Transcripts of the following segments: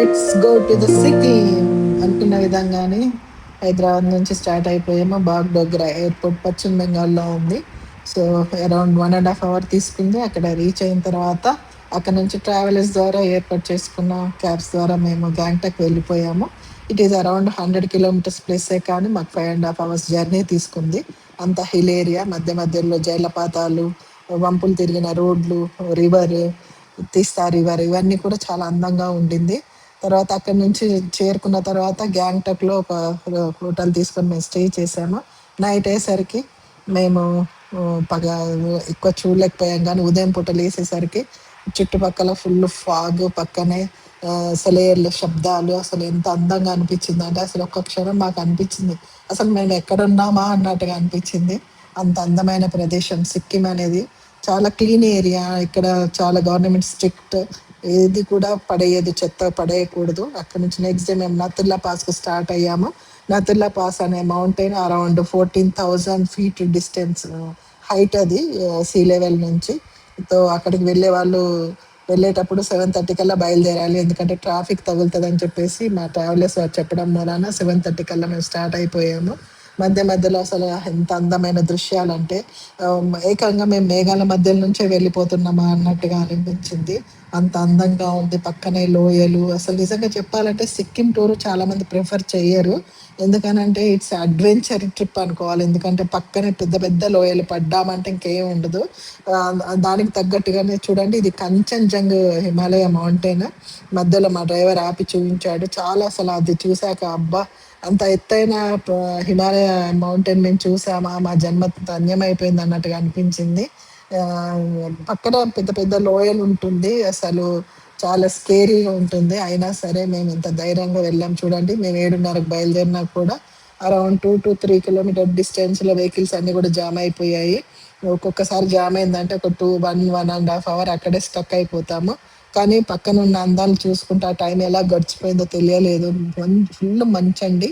Let's go to the Sikkim అనుకున్న విధంగానే హైదరాబాద్ నుంచి స్టార్ట్ అయిపోయాము. బాగ్డోగ్రా ఎయిర్పోర్ట్ పశ్చిమ బెంగాల్లో ఉంది. సో అరౌండ్ 1.5 అవర్ తీసుకుంది. అక్కడ రీచ్ అయిన తర్వాత అక్కడ నుంచి ట్రావెలర్స్ ద్వారా ఏర్పాటు చేసుకున్న క్యాబ్స్ ద్వారా మేము గ్యాంగ్టాక్ వెళ్ళిపోయాము. ఇట్ ఈస్ అరౌండ్ 100 కిలోమీటర్స్ ప్లస్సే, కానీ మాకు 5.5 అవర్స్ జర్నీ తీసుకుంది. అంత హిల్ ఏరియా, మధ్య మధ్యలో జలపాతాలు, వంపులు తిరిగిన రోడ్లు, రివర్, తీస్తా రివర్, ఇవన్నీ కూడా చాలా అందంగా ఉండింది. తర్వాత అక్కడి నుంచి చేరుకున్న తర్వాత గ్యాంగ్టాక్‌లో ఒక హోటల్ తీసుకొని మేము స్టే చేసాము. నైట్ అయ్యేసరికి మేము ఎక్కువ చూడలేకపోయాం, కానీ ఉదయం పూట లేసేసరికి చుట్టుపక్కల ఫుల్ ఫాగ్, పక్కనే సెలయేర్ల శబ్దాలు, అసలు ఎంత అందంగా అనిపించిందంటే అసలు ఒక్క క్షణం మాకు అనిపించింది అసలు మేము ఎక్కడున్నామా అన్నట్టుగా అనిపించింది. అంత అందమైన ప్రదేశం సిక్కిం అనేది. చాలా క్లీన్ ఏరియా. ఇక్కడ చాలా గవర్నమెంట్ స్ట్రిక్ట్. ఏది కూడా పడేయదు, చెత్త పడేయకూడదు. అక్కడి నుంచి నెక్స్ట్ డే మేము నతుల్లా పాస్‌కి స్టార్ట్ అయ్యాము. నతుల్లా పాస్ అనే mountain around 14,000 feet distance height అది సీ లెవెల్ నుంచి. సో అక్కడికి వెళ్ళేవాళ్ళు వెళ్ళేటప్పుడు 7:30 కల్లా బయలుదేరాలి. ఎందుకంటే ట్రాఫిక్ తగులుతదని చెప్పేసి మా ట్రావెలర్స్ వారు చెప్పడం మూలాన 7:30 కల్లా మేము స్టార్ట్ అయిపోయాము. మధ్య మధ్యలో అసలు ఎంత అందమైన దృశ్యాలంటే ఏకంగా మేము మేఘాల మధ్యల నుంచే వెళ్ళిపోతున్నామా అన్నట్టుగా అనిపించింది. అంత అందంగా ఉంది. పక్కనే లోయలు. అసలు నిజంగా చెప్పాలంటే సిక్కిం టూర్ చాలామంది ప్రిఫర్ చెయ్యరు. ఎందుకనంటే ఇట్స్ అడ్వెంచర్ ట్రిప్ అనుకోవాలి. ఎందుకంటే పక్కనే పెద్ద పెద్ద లోయలు, పడ్డామంటే ఇంకేం ఉండదు. దానికి తగ్గట్టుగానే చూడండి, ఇది కంచన్‌జంగ్ హిమాలయ మౌంటైన్. మధ్యలో మా డ్రైవర్ ఆపి చూపించాడు. చాలా అసలు అది చూసాక అబ్బా! అంత ఎత్తైన హిమాలయ మౌంటైన్ మేము చూసామా, మా జన్మ ధన్యమైపోయింది అన్నట్టుగా అనిపించింది. పక్కన పెద్ద పెద్ద లోయలు ఉంటుంది. అసలు చాలా స్కేరీగా ఉంటుంది. అయినా సరే మేము ఇంత ధైర్యంగా వెళ్ళాం చూడండి. మేము 7:30కి బయలుదేరినా కూడా అరౌండ్ 2-3 కిలోమీటర్ డిస్టెన్స్‌లో వెహికల్స్ అన్నీ కూడా జామ్ అయిపోయాయి. ఒక్కొక్కసారి జామ్ అయిందంటే ఒక 1.5 అవర్ అక్కడే స్టక్ అయిపోతాము. కానీ పక్కనున్న అందాలు చూసుకుంటూ ఆ టైం ఎలా గడిచిపోయిందో తెలియలేదు. ఫుల్ మంచండి.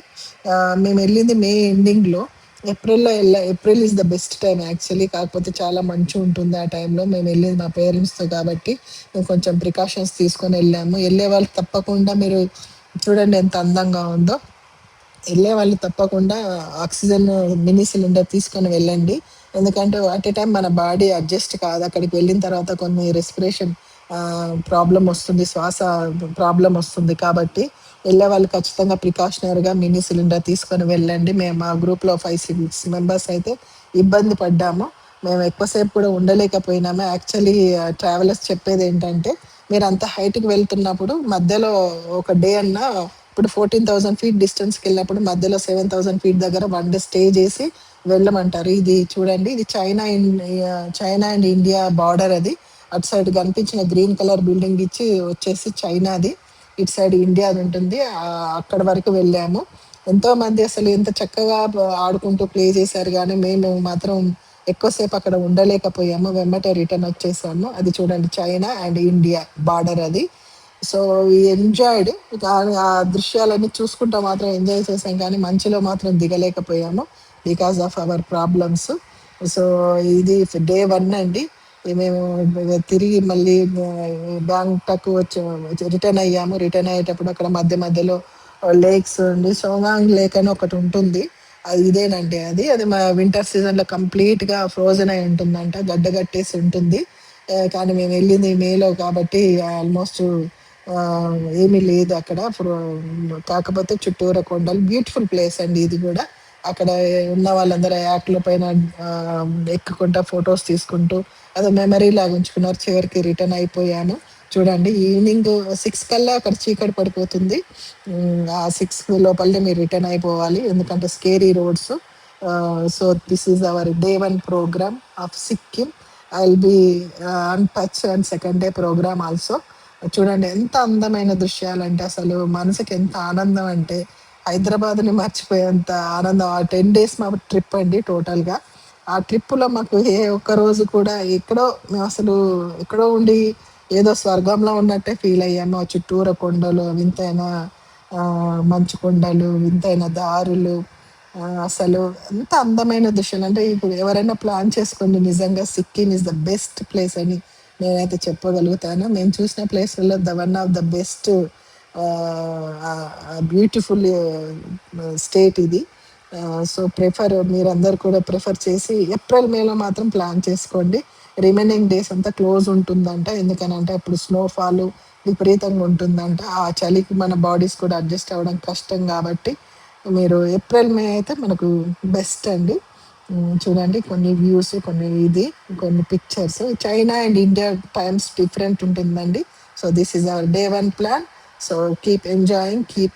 మేమెళ్ళింది మే ఎండింగ్‌లో. April is the best time actually. కాకపోతే చాలా మంచు ఉంటుంది ఆ టైంలో. మేమెళ్ళింది మా పేరెంట్స్‌తో కాబట్టి మేము కొంచెం ప్రికాషన్స్ తీసుకొని వెళ్ళాము. ఎళ్ళేవాళ్ళు తప్పకుండా మీరు చూడండి ఎంత అందంగా ఉందో. ఎళ్ళేవాళ్ళు తప్పకుండా ఆక్సిజన్ మినీ సిలిండర్ తీసుకొని వెళ్ళండి. ఎందుకంటే అట్ ఎ టైమ్ మన బాడీ అడ్జస్ట్ కాదు. అక్కడికి వెళ్ళిన తర్వాత కొన్ని రెస్పిరేషన్ ప్రాబ్లమ్ వస్తుంది. శ్వాస ప్రాబ్లమ్ వస్తుంది. కాబట్టి ఎళ్ళేవాళ్ళు ఖచ్చితంగా ప్రికాషనరీగా మినీ సిలిండర్ తీసుకొని వెళ్ళండి. మేము మా గ్రూప్‌లో 5, 6 మెంబర్స్ అయితే ఇబ్బంది పడ్డాము. మేము ఎక్కువ సేపు కూడా ఉండలేకపోయినాము. యాక్చువల్లీ ట్రావెలర్స్ చెప్పేదేంటంటే, మీరంత హైట్‌కి వెళ్తున్నప్పుడు మధ్యలో ఒక డే అన్నా ఇప్పుడు 14,000 ఫీట్ డిస్టెన్స్‌కెళ్ళినప్పుడు మధ్యలో 7,000 ఫీట్ దగ్గర 1 డే స్టే చేసి వెళ్ళమంటారు. ఇది చూడండి, ఇది చైనా అండ్ ఇండియా బార్డర్ అది. అటు సైడ్ కనిపించిన గ్రీన్ కలర్ బిల్డింగ్ వచ్చేసి చైనాది. ఇటు సైడ్ ఇండియాది ఉంటుంది. అక్కడి వరకు వెళ్ళాము. ఎంతోమంది అసలు ఎంత చక్కగా ఆడుకుంటూ ప్లే చేశారు, గానీ మేము మాత్రం ఎక్కువ సేపు అక్కడ ఉండలేకపోయాము. వెంబటే రిటర్న్ వచ్చేసాము. అది చూడండి, చైనా అండ్ ఇండియా బార్డర్ అది. So, we enjoyed. కానీ ఆ దృశ్యాలన్నీ చూసుకుంటా మాత్రం ఎంజాయ్ చేసాం, కానీ మంచులో మాత్రం దిగలేకపోయాము because of our problems. So, ఇది డే 1 అండి. మేము తిరిగి మళ్ళీ బ్యాంకాక్ రిటర్న్ అయ్యాము. రిటర్న్ అయ్యేటప్పుడు అక్కడ మధ్య మధ్యలో లేక్స్ ఉండి, సోగాంగ్ లేక్ అని ఒకటి ఉంటుంది. అది ఇదేనండి అది. అది మా వింటర్ సీజన్‌లో కంప్లీట్‌గా ఫ్రోజన్ అయి ఉంటుందంట. గడ్డ కట్టేసి ఉంటుంది. కానీ మేము వెళ్ళింది మేలో కాబట్టి ఆల్మోస్ట్ ఏమీ లేదు అక్కడ. కాకపోతే చుట్టూరా కొండలు. బ్యూటిఫుల్ ప్లేస్ అండి ఇది గూడా. అక్కడ ఉన్న వాళ్ళందరూ యాక్ట్‌ల పైన ఎక్కుకుంటా ఫోటోస్ తీసుకుంటూ అదో మెమరీ లాగా ఉంచుకున్నారు. చివరికి రిటర్న్ అయిపోయాము. చూడండి, ఈవినింగ్ 6 కల్లా అక్కడ చీకటి పడిపోతుంది. ఆ 6 లోపలనే మీరు రిటర్న్ అయిపోవాలి. ఎందుకంటే scary roads. So, this is our day 1 program of Sikkim. I will be on touch and second day program also. చూడండి ఎంత అందమైన దృశ్యాలంటే అసలు మనసుకి ఎంత ఆనందం అంటే హైదరాబాద్‌ని మర్చిపోయేంత ఆనందం. ఆ 10 డేస్ మా ట్రిప్ అండి టోటల్‌గా. ఆ ట్రిప్‌లో మాకు ఏ ఒక్క రోజు కూడా మేమసలు ఎక్కడో ఉండి ఏదో స్వర్గంలో ఉన్నట్టే ఫీల్ అయ్యాము. ఆ చుట్టూరా కొండలు, వింతైన మంచు కొండలు, వింతైన దారులు, అసలు ఎంత అందమైన దృశ్యాలు అంటే ఇప్పుడు ఎవరైనా ప్లాన్ చేసుకోండి, నిజంగా Sikkim is the best place అని నేనైతే చెప్పగలుగుతాను. మేము చూసిన ప్లేస్‌లలో one of the best beautiful state ఇది. సో మీరందరూ కూడా ప్రిఫర్ చేసి ఏప్రిల్, మేలో మాత్రం ప్లాన్ చేసుకోండి. రిమైనింగ్ డేస్ అంతా క్లోజ్ ఉంటుందంట. ఎందుకనంటే అప్పుడు స్నోఫాల్ విపరీతంగా ఉంటుందంట. ఆ చలికి మన బాడీస్ కూడా అడ్జస్ట్ అవ్వడం కష్టం కాబట్టి మీరు ఏప్రిల్, మే అయితే మనకు బెస్ట్ అండి. చూడండి కొన్ని వ్యూస్, కొన్ని pictures. China and India times different ఉంటుందండి. So this is our day 1 plan. So keep enjoying, keep